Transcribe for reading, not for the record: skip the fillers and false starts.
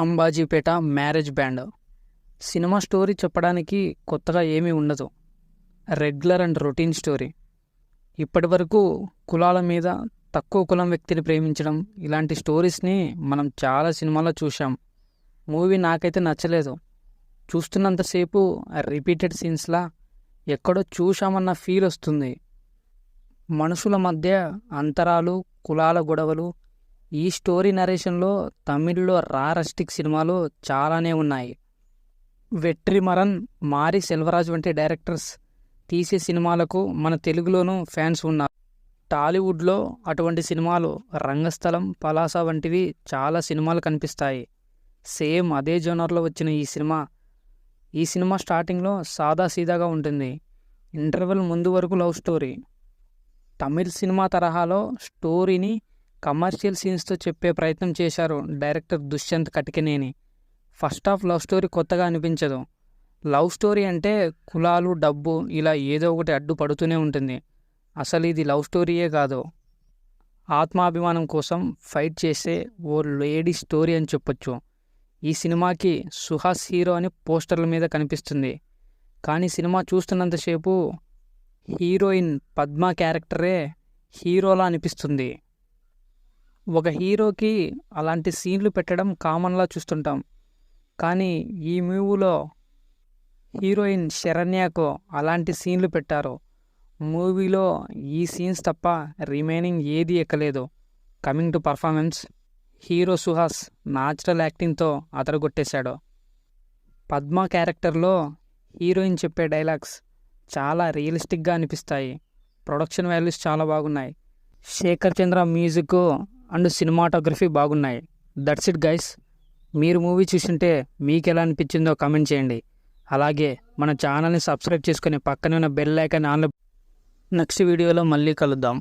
Ambajipeta marriage band. Cinema story చెప్పడానికి కొత్తగా ఏమీ ఉండదు. Regular and routine story. ఇప్పటివరకు కులాల మీద తక్కువ కులం వ్యక్తిని ప్రేమించడం ఇలాంటి స్టోరీస్ని మనం చాలా సినిమాల్లో చూసాం. మూవీ నాకైతే నచ్చలేదు. చూస్తున్నంతసేపు రిపీటెడ్ సీన్స్లా ఎక్కడో చూశామన్న ఫీల్ వస్తుంది. మనుషుల మధ్య అంతరాలు, కులాల గొడవలు ఈ స్టోరీ నరేషన్లో తమిళ్లో రారస్టిక్ సినిమాలు చాలానే ఉన్నాయి. వెట్రిమరన్, మారి సెల్వరాజ్ వంటి డైరెక్టర్స్ తీసే సినిమాలకు మన తెలుగులోనూ ఫ్యాన్స్ ఉన్నారు. టాలీవుడ్లో అటువంటి సినిమాలు రంగస్థలం, పలాస వంటివి చాలా సినిమాలు కనిపిస్తాయి. సేమ్ అదే జోనర్లో వచ్చిన ఈ సినిమా స్టార్టింగ్లో సాదాసీదాగా ఉంటుంది. ఇంటర్వెల్ ముందు వరకు లవ్ స్టోరీ. తమిళ్ సినిమా తరహాలో స్టోరీని కమర్షియల్ సీన్స్తో చెప్పే ప్రయత్నం చేశారు director Dushyanth Katikaneni. First half love story కొత్తగా అనిపించదు. లవ్ స్టోరీ అంటే కులాలు, డబ్బు ఇలా ఏదో ఒకటి అడ్డు పడుతూనే ఉంటుంది. అసలు ఇది లవ్ స్టోరీయే కాదు, ఆత్మాభిమానం కోసం ఫైట్ చేసే ఓ లేడీ స్టోరీ అని చెప్పొచ్చు. ఈ సినిమాకి సుహాస్ హీరో అని పోస్టర్ల మీద కనిపిస్తుంది. కానీ సినిమా చూస్తున్నంతసేపు హీరోయిన్ పద్మ క్యారెక్టరే హీరోలా అనిపిస్తుంది. ఒక హీరోకి అలాంటి సీన్లు పెట్టడం కామన్లా చూస్తుంటాం. కానీ ఈ మూవీలో హీరోయిన్ శరణ్యకు అలాంటి సీన్లు పెట్టారు. మూవీలో ఈ సీన్స్ తప్ప రిమైనింగ్ ఏది ఎక్కలేదు. Coming to performance, hero Suhas natural యాక్టింగ్తో అదరగొట్టేశాడు. పద్మ క్యారెక్టర్లో హీరోయిన్ చెప్పే డైలాగ్స్ చాలా రియలిస్టిక్గా అనిపిస్తాయి. ప్రొడక్షన్ వాల్యూస్ చాలా బాగున్నాయి. శేఖర్ చంద్ర మ్యూజిక్ అండ్ సినిమాటోగ్రఫీ బాగున్నాయి. That's it guys. మీరు మూవీ చూసింటే మీకు ఎలా అనిపించిందో కామెంట్ చేయండి. అలాగే మన ఛానల్ని సబ్స్క్రైబ్ చేసుకొని పక్కనే ఉన్న బెల్ ఐకాన్ ఆన్లో. నెక్స్ట్ వీడియోలో మళ్ళీ కలుద్దాం.